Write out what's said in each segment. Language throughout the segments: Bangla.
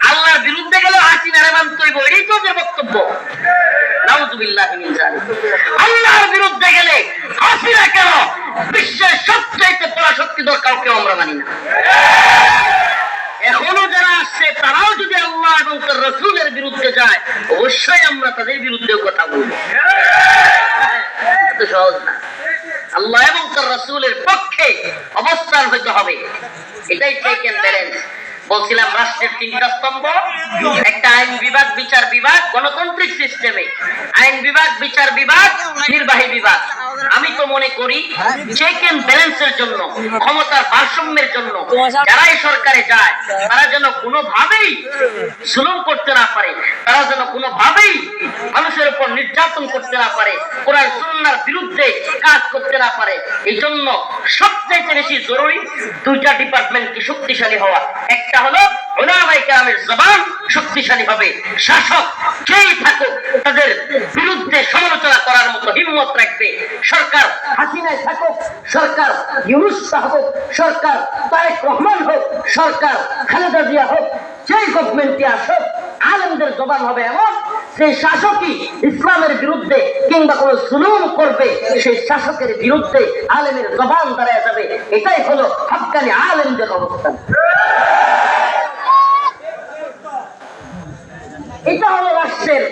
আল্লাহর বিরুদ্ধে গেলে হাসিনারে মানতে হইব, এটাই তো ওদের বক্তব্য। নাউযুবিল্লাহি মিন যালিক। আল্লাহর বিরুদ্ধে গেলে হাসিনা কেন, বিশ্বের সবচেয়ে পরাশক্তিধর কাউকে আমরা মানি না। এখনো যারা আসছে তারাও যদি আল্লাহ এবং তার রাসূলের বিরুদ্ধে যায়, অবশ্যই আমরা তাদের বিরুদ্ধেও কথা বলবো। এত সহজ না। আল্লাহ এবং তার রাসূলের পক্ষে অবস্থান হইতে হবে, এটাই চেক এন্ড ব্যালেন্স। বলছিলাম রাষ্ট্রের তিনটা স্তম্ভ, একটা আইন বিভাগ, বিচার বিভাগ, গণতান্ত্রিক সিস্টেমে আইন বিভাগ, বিচার বিভাগ, নির্বাহী বিভাগ। আমি তো মনে করি চেক এন্ড ব্যালেন্সের জন্য, ক্ষমতার ভারসাম্যের জন্য যারাই সরকারে যায় তারা যেন কোনোভাবেই জুলুম করতে না পারে, তারা যেন কোনোভাবেই মানুষের উপর নির্যাতন করতে না পারে, কোরআন সুন্নাহর বিরুদ্ধে কাজ করতে না পারে। এই জন্য সবচেয়ে বেশি জরুরি দুইটা ডিপার্টমেন্টকে শক্তিশালী হওয়া। একটা হলো উলামায়ে কেরামের জবান শক্তিশালী হবে, শাসক যেই থাকুক তাদের বিরুদ্ধে সমালোচনা করার মতো হিম্মত রাখবে। সরকার হাসিনায় থাকুক, সরকার ইউনূস হোক, সরকার তারেক রহমান হোক, সরকার খালেদা জিয়া হোক, যেই গভর্নমেন্টে আসুক, আলেমদের জবান হবে এমন সেই শাসকই ইসলামের বিরুদ্ধে কিংবা কোনো জুলুম করবে, সেই শাসকের বিরুদ্ধে আলেমের জবান দাঁড়ায় যাবে। এটাই হলো আফগানি আলেমদের অবস্থান। এটা হলো রাষ্ট্রের,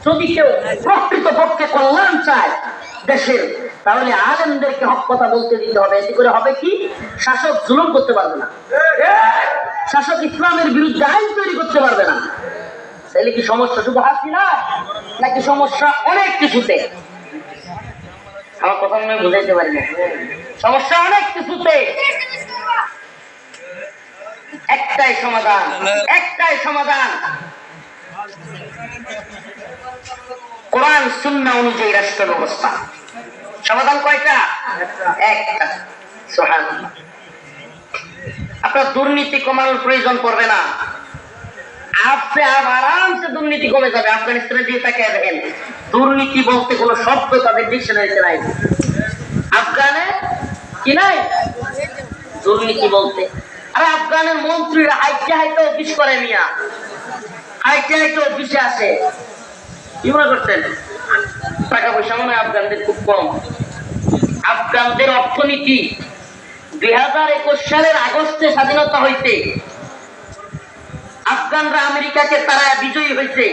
যদি কেউ প্রকৃতপক্ষে কল্যাণ চায় দেশের, তাহলে আলেমদেরকে হক কথা বলতে দিতে হবে। এতে করে হবে কি, শাসক জুলুম করতে পারবে না, শাসক ইসলামের বিরুদ্ধে আইন তৈরি করতে পারবে না। তাহলে কি সমস্যা শুধু হাসিনা, নাকি সমস্যা অনেক কিছুতে? আমার কথা মনে হয় বুঝাইতে পারি না। সমস্যা অনেক কিছুতে। একটাই সমাধান, একটাই সমাধান, কোরআন সুন্নাহ অনুযায়ী রাষ্ট্র ব্যবস্থা। সমাধান কয়টা? একটা। সুবহানাল্লাহ। আপনার দুর্নীতি কমানোর প্রয়োজন পড়বে না, আপনি আরামসে দুর্নীতি কমে যাবে। আফগানিস্তানে দিয়ে তাকে দেখেন, দুর্নীতি বলতে কোনো শব্দ তাদের ডিকশনারিতে নাই। আফগানে কি নাই দুর্নীতি বলতে? আরে আফগানের মন্ত্রীরা হাইটে হাইটে অফিস করে, মিয়া হাইটে হাইটে অফিসে আসে। কি মনে করছেন টাকা পয়সা মনে হয় আফগানদের খুব কম? আফগানদের অর্থনীতি 2021 সালের আগস্টে স্বাধীনতা হইতে আফগানরা আমেরিকাকে তারা বিজয়ী হয়েছে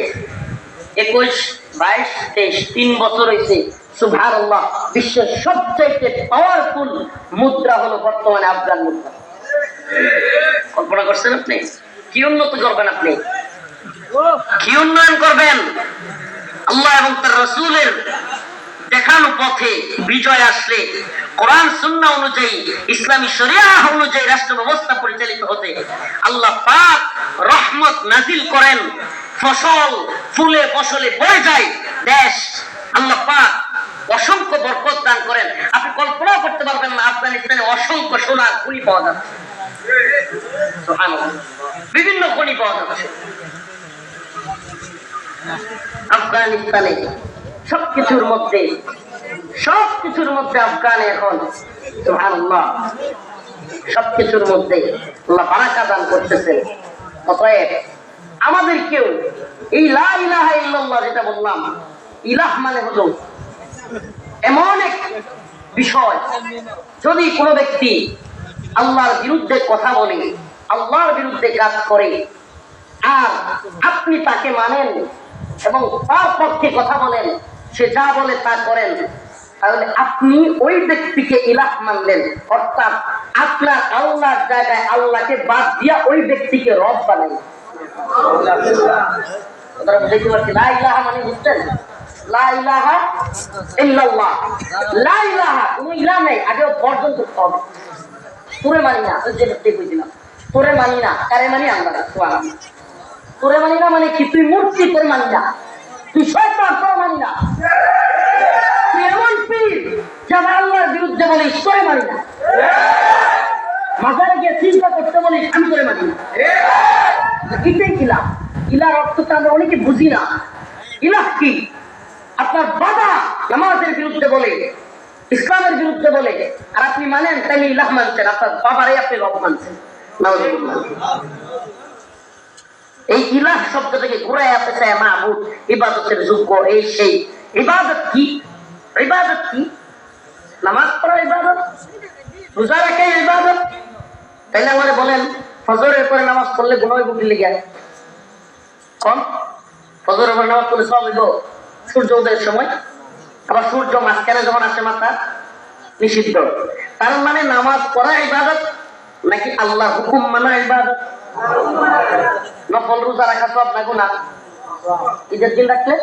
21, 22, 23, 3 বছর হয়েছে। সুবহানাল্লাহ। বিশ্বের সবচেয়ে পাওয়ারফুল মুদ্রা হলো বর্তমানে আফগান মুদ্রা। কল্পনা করছেন আপনি? কি উন্নত করবেন আপনি, কি উন্নয়ন করবেন? আল্লাহ এবং তার রাসূলের দেখানো পথে বিজয় আসলে কোরআন সুন্নাহ অনুযায়ী, ইসলামী শরিয়াহ অনুযায়ী রাষ্ট্র ব্যবস্থা পরিচালিত হতে আল্লাহ পাক রহমত নাজিল করেন, ফসল ফুলে ফসলে ভরে যায় দেশ। আল্লাহ পাক অসংখ্য বরকত দান করেন। আপনি কল্পনা করতে পারবেন না আফগানিস্তানে অসংখ্য সোনার খনি পাওয়া যাচ্ছে। সুবহানাল্লাহ। বিভিন্ন খনি পাওয়া যাচ্ছে আফগানিস্তানে। সবকিছুর মধ্যে আফগানে এখন সুবহানাল্লাহ সবকিছুর মধ্যে আল্লাহ বারাকা দান করতেছেন। অতএব আমাদেরকেও এই লা ইলাহা ইল্লাল্লাহ যেটা বললাম, ইলাহ মানে হলো এমন এক বিষয়, যদি কোনো ব্যক্তি আল্লাহর বিরুদ্ধে কথা বলে, আল্লাহর বিরুদ্ধে কাজ করে, আর আপনি তাকে মানেন এবং তার পক্ষে কথা বলেন, সে যা বলে তা করেন, তাহলে আপনি ওই ব্যক্তিকে ইলাহ মানলেন। অর্থাৎ আপনার আল্লাহর জায়গায় আল্লাহকে বাদ দিয়া ওই ব্যক্তিকে রব বানালেন। আপনারা বুঝতে পারছেন? লা ইলাহা মানে বুঝছেন? লা ইলাহা ইল্লাল্লাহ। লা ইলাহা, কোনো ইলাহ নেই, আগে বর্জন করতে হবে। তোরে মানি না, যে ব্যক্তি কইছিলাম তোরে মানি না, কারে মানি? আল্লাহ। সুবহানাল্লাহ। তোরে মানি না মানে কি? তুই মূর্তি, তোর মানি না। তুই শয়তান, তোর মানি না। তুই এমন পীর যারা আল্লাহর বিরুদ্ধে বলিস, তোরে মানি না। মাজারে গিয়ে চিন্তা করতে বলিস, আমি তোরে মানি না। এটাই ইলাহ। ইলাহর অর্থটা আমরা অনেকে বুঝি না। ইলাহ কি? আপনার বাবা নামাজের বিরুদ্ধে বলে, ইসলামের বিরুদ্ধে বলে, আর আপনি মানেন তাই ইলাহ মানছেন, আপনার বাবারাই আপনি রব মানছেন। নাউযুবিল্লাহ। এই ইলাহ শব্দ থেকে ঘুরাইয়া পেছায় মাহবুদ, ইবাদতের যোগ্য, এই সেই। ইবাদত কি? ইবাদত কি? নামাজ পড়া ইবাদত, রোজা রাখা ইবাদত। তাইলে আমারে বলেন, ফজরের পরে নামাজ পড়লে গুনাহ হইব কি লিগা? কোন ফজরের পরে নামাজ পড়লে সব হইব সূর্য উদয়ের সময়, আবার সূর্য মাঝখানে যখন আসে মাথা নিষিদ্ধ। তার মানে নামাজ পড়া ইবাদত নাকি আল্লাহর হুকুম মানা ইবাদত? নফল রোজা রাখা সব না গুনাহ? ঈদের দিন রাখলে?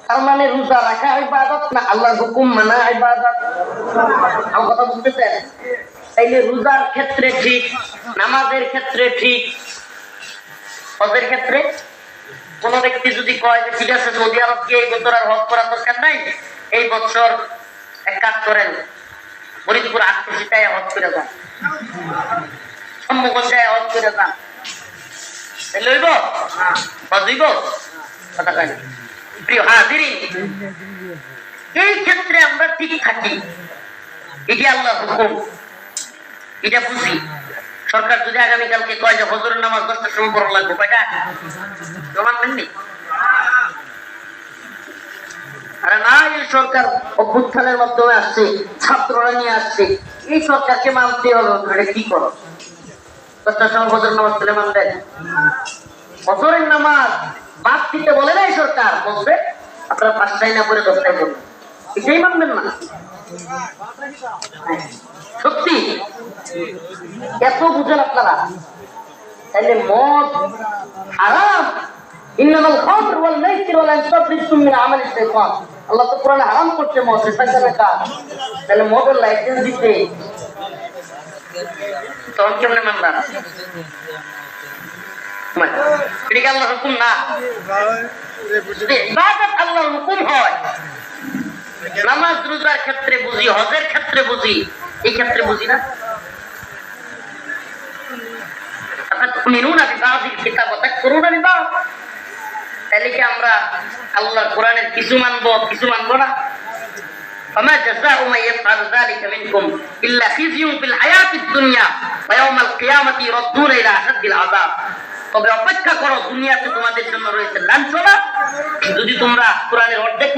তার মানে রোজা রাখা ইবাদত না আল্লাহর হুকুম মানা ইবাদত? আমার কথা বুঝতেছেন? তাইলে রোজার ক্ষেত্রে ঠিক, নামাজের ক্ষেত্রে ঠিক, হজের ক্ষেত্রে কোন ব্যক্তি যদি কয় যে ঠিক আছে সৌদি আরব গিয়ে এই বছর আর হজ করার দরকার নাই, এই বছর এক কাজ করেন, ফরিদপুর ৮০টায় হজ করে যান, সম্মুখঞ্জায় হজ করে যান, তাহলে হইব? হজ হইব? কথা কয় না। প্রিয় হাজিরিন, এই ক্ষেত্রে আমরা ঠিক থাকি, এটি আল্লাহর হুকুম, এটা বুঝি। সরকার যদি আগামীকালকে কয় যে ফজরের নামাজ 10টার সময় পড়া লাগবে, কয়টা মানবেন নি? আরে না, এই সরকার অভ্যুত্থানের মাধ্যমে আসছে, ছাত্ররা নিয়ে আসছে, এই সরকারকে মানতে হবে। এটা কি করো? 10টার সময় ফজরের নামাজ পড়লে মানবেন? ফজরের নামাজ বাদ দিতে বলে না এই সরকার, বলবে আপনারা 5টায় না পড়ে 10টায় পড়বেন, এটাই মানবেন না? সত্যি এত বুঝেন আপনারা? তাহলে মদ হারাম, ইন্নামাল খামর ওয়াল মাইসির ওয়াল আনসাব রিজকুম মিন আমালিশ শাইতান। আল্লাহ তো কোরআনে হারাম করছে মদ, শয়তানের কাজ। তাহলে মদের লাইসেন্স দিতে তখন কেমনে মানলাম? এটা কি আল্লাহর হুকুম না? যদি ইবাদত আল্লাহর হুকুম হয়, নামাজ রোজার ক্ষেত্রে বুঝি, হজের ক্ষেত্রে বুঝি, এই ক্ষেত্রে বুঝি না? তাহলে কি আমরা আল্লাহর কোরআনের কিছু মানবো, কিছু মানবো না? فما جزاء من يفعل ذلك منكم إلا خزي في الحياة الدنيا ويوم القيامة يردون إلى أشد العذاب। তবে অপেক্ষা করো, দুনিয়াতে তোমাদের জন্য রয়েছে লাঞ্ছনা। যদি তোমরা কোরআনের অর্ধেক